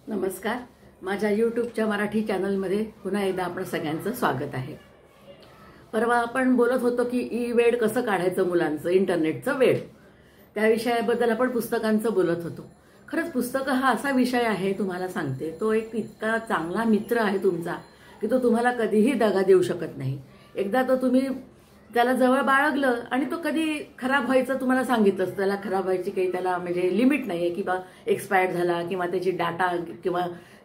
नमस्कार. माझ्या यूट्यूबच्या मराठी चॅनलमध्ये पुन्हा एकदा आपण सगळ्यांचं स्वागत आहे. परवा आपण बोलत होतो की ई वेड कसं काढायचं मुलांचं, इंटरनेटचं वेड. त्या विषयाबद्दल आपण पुस्तकांचं बोलत होतो. खरंच पुस्तकं हा असा विषय आहे, तुम्हाला सांगते, तो एक इतका चांगला मित्र आहे तुमचा की तो तुम्हाला कधीही दगा देऊ शकत नाही. एकदा तो तुम्ही त्याला जवळ बाळगलं आणि तो कधी खराब व्हायचं तुम्हाला सांगितलंच. त्याला खराब व्हायची काही त्याला म्हणजे लिमिट नाहीये की बा एक्सपायर्ड झाला किंवा त्याची डाटा किंवा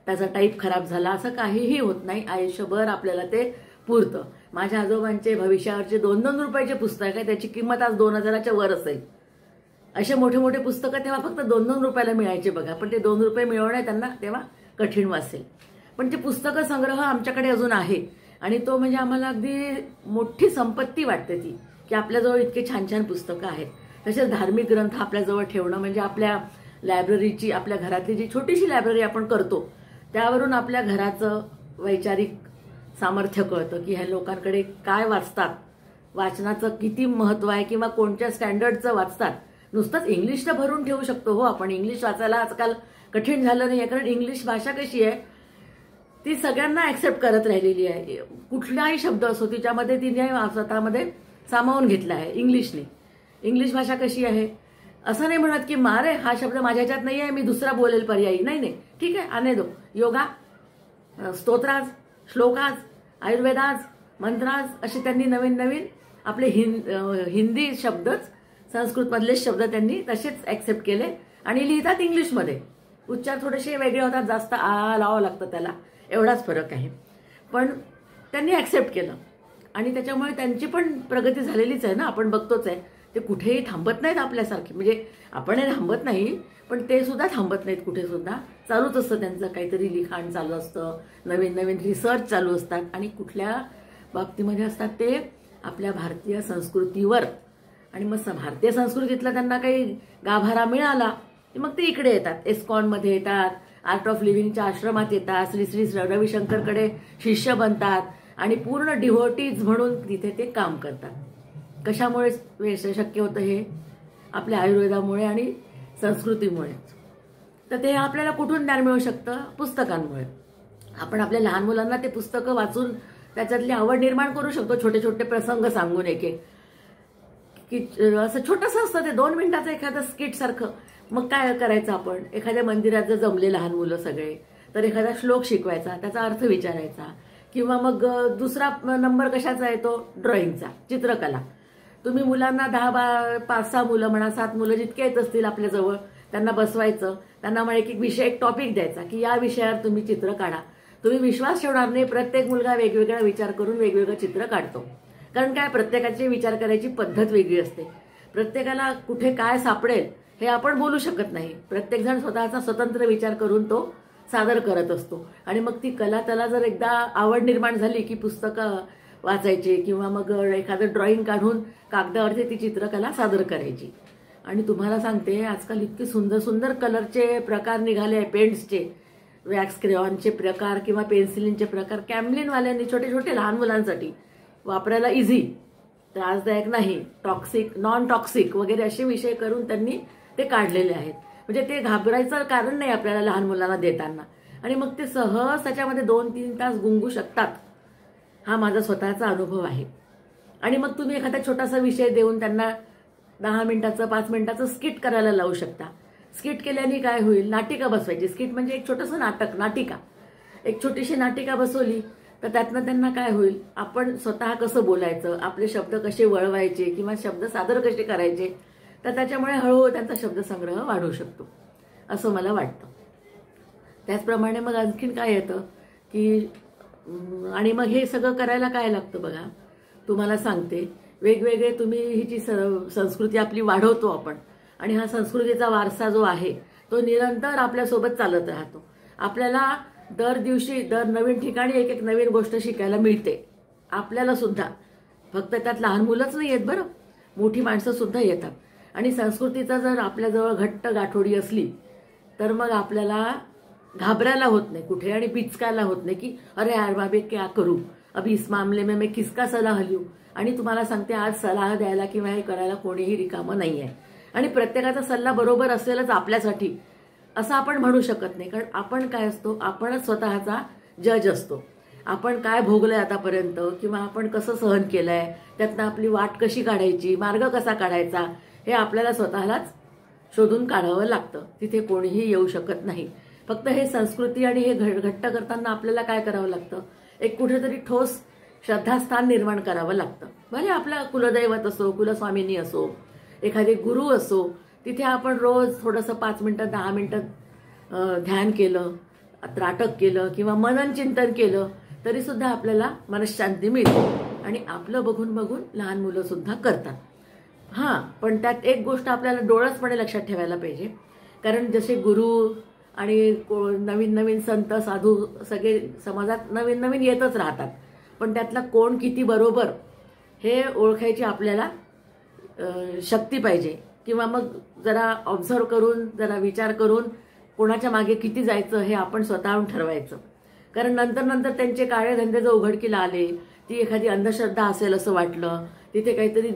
त्याचा टाईप खराब झाला, असं काहीही होत नाही. आयुष्यभर आपल्याला ते पुरतं. माझ्या आजोबांचे भविष्यावरचे 2-2 रुपयाचे पुस्तक आहे, त्याची किंमत आज 2000च्या वर असेल. असे मोठे मोठे पुस्तकं तेव्हा फक्त 2-2 रुपयाला मिळायचे बघा. पण ते 2 रुपये मिळवणे त्यांना तेव्हा कठीण वाटेल. पण ते पुस्तकं संग्रह आमच्याकडे अजून आहे आणि तो म्हणजे आम्हाला अगदी मोठी संपत्ती वाटते ती, की आपल्याजवळ इतके छान छान पुस्तकं आहेत. तसेच धार्मिक ग्रंथ आपल्याजवळ ठेवणं म्हणजे आपल्या लायब्ररीची, आपल्या घरातली जी छोटीशी लायब्ररी आपण करतो त्यावरून आपल्या घराचं वैचारिक सामर्थ्य कळतं की ह्या लोकांकडे काय वाचतात, वाचनाचं किती महत्व आहे किंवा कोणत्या स्टँडर्डचं वाचतात. नुसतंच इंग्लिश तर भरून ठेवू शकतो हो आपण. इंग्लिश वाचायला आजकाल कठीण झालं नाही, कारण इंग्लिश भाषा कशी आहे ती सगळ्यांना ऍक्सेप्ट करत राहिलेली आहे. कुठलाही शब्द असो तिच्यामध्ये तिने स्वतःमध्ये सामावून घेतला आहे इंग्लिशने. इंग्लिश भाषा कशी आहे, असं नाही म्हणत की मारे हा शब्द माझ्या ह्याच्यात नाही आहे, मी दुसरा बोलेल पर्यायी. नाही नाही, ठीक आहे, आने दो. योगा, स्तोत्राज, श्लोकाज, आयुर्वेदाज, मंत्राज असे त्यांनी नवीन नवीन आपले हिंदी शब्दच संस्कृतमधले शब्द त्यांनी तसेच ऍक्सेप्ट केले आणि लिहितात इंग्लिशमध्ये. उच्चार थोडेसे वेगळे होतात, जास्त आ लावावं लागतं त्याला, एवढाच फरक आहे. पण त्यांनी ऍक्सेप्ट केलं आणि त्याच्यामुळे त्यांची पण प्रगती झालेलीच आहे ना, आपण बघतोच आहे. ते कुठेही थांबत नाहीत आपल्यासारखे, म्हणजे आपणही थांबत नाही पण ते सुद्धा थांबत नाहीत. कुठे सुद्धा चालूच असतं त्यांचं, काहीतरी लिखाण चालू असतं, नवीन नवीन रिसर्च चालू असतात. आणि कुठल्या बाबतीमध्ये असतात ते आपल्या भारतीय संस्कृतीवर. आणि मग भारतीय संस्कृतीतला त्यांना काही गाभारा मिळाला की मग ते इकडे येतात, एस्कॉनमध्ये येतात, आर्ट ऑफ लिव्हिंगच्या आश्रमात येतात, श्री श्री रविशंकरकडे शिष्य बनतात आणि पूर्ण डिव्होटीज म्हणून तिथे ते काम करतात. कशामुळे शक्य होतं हे? आपल्या आयुर्वेदामुळे आणि संस्कृतीमुळे. तर ते आपल्याला कुठून ज्ञान मिळू शकतं? पुस्तकांमुळे. आपण आपल्या लहान मुलांना ते पुस्तकं वाचून त्याच्यातली आवड निर्माण करू शकतो. छोटे छोटे प्रसंग सांगून एक एक की असं छोटंसं असतं ते 2 मिनिटाचं एखादं स्किट सारखं. मग काय करायचं आपण? एखाद्या मंदिरात जर जमले लहान मुलं सगळे तर एखादा श्लोक शिकवायचा, त्याचा अर्थ विचारायचा. किंवा मग दुसरा नंबर कशाचा येतो? ड्रॉइंगचा, चित्रकला. तुम्ही मुलांना 5-6 मुलं म्हणा, 7 मुलं जितके येत असतील आपल्याजवळ त्यांना बसवायचं. त्यांना मग एक विषय, एक टॉपिक द्यायचा की या विषयावर तुम्ही चित्र काढा. तुम्ही विश्वास ठेवणार नाही, प्रत्येक मुलगा वेगवेगळा विचार करून वेगवेगळं चित्र काढतो. कारण काय, प्रत्येकाची विचार करायची पद्धत वेगळी असते. प्रत्येकाला कुठे काय सापडेल हे आपण बोलू शकत नाही. प्रत्येकजण स्वतःचा स्वतंत्र विचार करून तो सादर करत असतो. आणि मग ती कला त्याला जर एकदा आवड निर्माण झाली की पुस्तकं वाचायची किंवा मग एखादं ड्रॉइंग काढून कागदावरती ती चित्रकला सादर करायची. आणि तुम्हाला सांगते, आजकाल इतके सुंदर सुंदर कलरचे प्रकार निघाले आहे, पेंट्सचे, वॅक्स क्रेयॉनचे प्रकार किंवा पेन्सिलिनचे प्रकार. कॅमलिनवाल्यांनी छोटे छोटे लहान मुलांसाठी वापरायला इझी, त्रासदायक नाही, टॉक्सिक, नॉन टॉक्सिक वगैरे असे विषय करून त्यांनी ते काढलेले आहेत. म्हणजे ते घाबरायचं कारण नाही आपल्याला लहान मुलांना देताना. आणि मग ते सहज त्याच्यामध्ये 2-3 तास गुंगू शकतात. हा माझा स्वतःचा अनुभव आहे. आणि मग तुम्ही एखादा छोटासा विषय देऊन त्यांना 10 मिनिटाचं 5 मिनिटाचं स्किट करायला लावू शकता. स्किट केल्याने काय होईल? नाटिका बसवायची. स्किट म्हणजे एक छोटंसं नाटक, नाटिका. एक छोटीशी नाटिका बसवली तर त्यातनं त्यांना काय होईल? आपण स्वतः कसं बोलायचं, आपले शब्द कसे वळवायचे किंवा शब्द सादर कसे करायचे, तर त्याच्यामुळे हळूहळू त्यांचा शब्दसंग्रह वाढू शकतो असं मला वाटतं. त्याचप्रमाणे मग आणखीन काय येतं की आणि मग हे सगळं करायला काय लागतं बघा, तुम्हाला सांगते. वेगवेगळे तुम्ही ही जी संस्कृती आपली वाढवतो आपण, आणि हा संस्कृतीचा वारसा जो आहे तो निरंतर आपल्यासोबत चालत राहतो. आपल्याला दर दिवशी दर नवीन ठिकाणी एक एक नवीन गोष्ट शिकायला मिळते. आपल्याला सुद्धा, फक्त त्यात लहान मुलंच नाही आहेत बरं, मोठी माणसं सुद्धा येतात. आणि संस्कृतीचा जर आपल्याजवळ घट्ट गाठोडी असली तर मग आपल्याला घाबरायला होत नाही कुठे आणि पिचकायला होत नाही की अरे यार बाबे क्या करू, अभी इस मामले में मैं किसका सलाह लिहू. आणि तुम्हाला सांगते, आज सलाह द्यायला किंवा हे करायला कोणीही रिकामं नाही आहे. आणि प्रत्येकाचा सल्ला बरोबर असेलच आपल्यासाठी असं आपण म्हणू शकत नाही, कारण आपण काय असतो, आपणच स्वतःचा जज असतो. आपण काय भोगलंय आतापर्यंत, किंवा आपण कसं सहन केलंय, त्यातनं आपली वाट कशी काढायची, मार्ग कसा काढायचा, हे आपल्याला स्वतःलाच शोधून काढावं लागतं. तिथे कोणीही येऊ शकत नाही. फक्त हे संस्कृती आणि हे घट्ट करताना आपल्याला काय करावं लागतं, एक कुठेतरी ठोस श्रद्धास्थान निर्माण करावं लागतं. भले आपलं कुलदैवत असो, कुलस्वामिनी असो, एखादे गुरु असो, तिथे आपण रोज थोडंसं 5 मिनिटं 10 मिनिटं ध्यान केलं, त्राटक केलं किंवा मनन चिंतन केलं तरी सुद्धा आपल्याला मनशांती मिळते. आणि आपलं बघून बघून लहान मुलं सुद्धा करतात. हां, पण त्यात एक गोष्ट आपल्याला डोळसपणे लक्षात ठेवायला पाहिजे, कारण जसे गुरु आणि नवीन नवीन संत साधू सगळे समाजात नवीन नवीन येतच राहतात, पण त्यातला कोण किती बरोबर हे ओळखायची आपल्याला शक्ती पाहिजे. किंवा मग जरा ऑब्झर्व करून, जरा विचार करून कोणाच्या मागे किती जायचं हे आपण स्वतःहून ठरवायचं. कारण नंतर नंतर त्यांचे काळे धंदे जर उघडकीला आले, ती एखादी अंधश्रद्धा असेल असं वाटलं, तिथे काहीतरी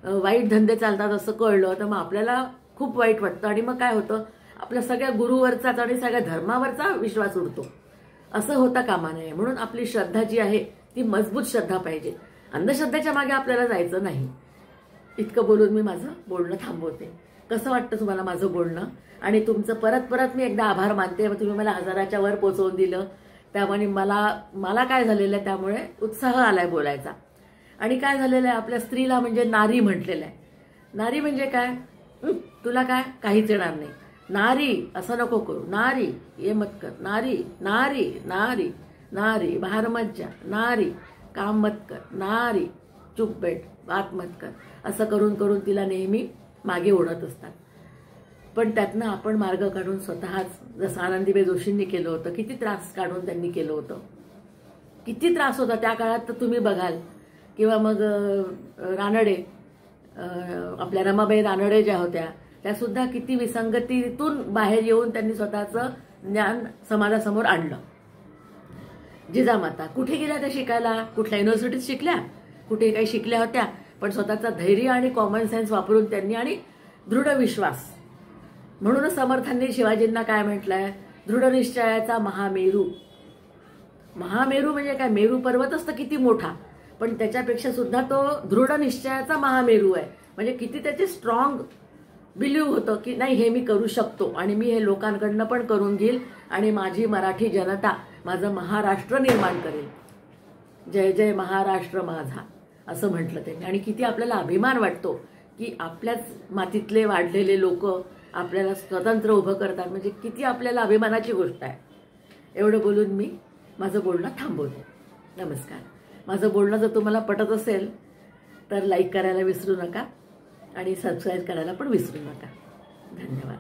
वाईट धंदे चालतात असं कळलं, तर मग आपल्याला खूप वाईट वाटतं. आणि मग काय होतं, आपल्या सगळ्या गुरुवरचाच आणि सगळ्या धर्मावरचा विश्वास उडतो. असं होता कामा नये. म्हणून आपली श्रद्धा जी आहे ती मजबूत श्रद्धा पाहिजे. अंधश्रद्धेच्या मागे आपल्याला जायचं नाही. इतकं बोलून मी माझं बोलणं थांबवते. कसं वाटतं तुम्हाला माझं बोलणं? आणि तुमचं परत परत मी एकदा आभार मानते. तुम्ही मला 1000च्या वर पोहोचवून दिलं, त्यामुळे मला काय झालेलं आहे, त्यामुळे उत्साह आलाय बोलायचा. आणि काय झालेलं आहे, आपल्या स्त्रीला म्हणजे नारी म्हटलेलं आहे. नारी म्हणजे काय, तुला काय काहीच येणार नाही, नारी असं नको करू, नारी ये मत कर, नारी नारी नारी नारी बाहेर मत जा, नारी काम मत कर, नारी चुप बैठ, बात मत कर, असं करून करून तिला नेहमी मागे ओढत असतात. पण त्यातनं आपण मार्ग काढून स्वतःच, जसं आनंदीबाई जोशींनी केलं होतं, किती त्रास काढून त्यांनी केलं होतं, किती त्रास होता त्या काळात, तर तुम्ही बघाल. किंवा मग रानडे, आपल्या रमाबाई रानडे ज्या होत्या, त्या सुद्धा किती विसंगतीतून बाहेर येऊन त्यांनी स्वतःचं ज्ञान समाजासमोर आणलं. जिजामाता कुठे गेल्या त्या शिकायला, कुठल्या युनिव्हर्सिटीत शिकल्या, कुठे काही शिकल्या होत्या, पण स्वतःचा धैर्य आणि कॉमन सेन्स वापरून त्यांनी, आणि दृढ विश्वास. म्हणूनच समर्थांनी शिवाजींना काय म्हटलंय, दृढ निश्चयाचा महामेरू. महामेरू म्हणजे काय, मेरू पर्वत असतं किती मोठा, पण त्याच्यापेक्षा सुद्धा तो दृढ निश्चयाचा महामेरू आहे. म्हणजे किती त्याचे स्ट्रॉंग बिलीव्ह होतं की नाही, हे मी करू शकतो आणि मी हे लोकांकडनं पण करून घेईल आणि माझी मराठी जनता, माझं महाराष्ट्र निर्माण करेल. जय जय महाराष्ट्र माझा, असं म्हटलं त्यांनी. आणि किती आपल्याला अभिमान वाटतो की आपल्याच मातीतले वाढलेले लोक आपल्याला स्वतंत्र उभं करतात, म्हणजे किती आपल्याला अभिमानाची गोष्ट आहे. एवढं बोलून मी माझं बोलणं थांबवते. नमस्कार. माझं बोलणं जर तुम्हाला पटत असेल तर लाईक करायला विसरू नका आणि सबस्क्राईब करायला पण विसरू नका. धन्यवाद.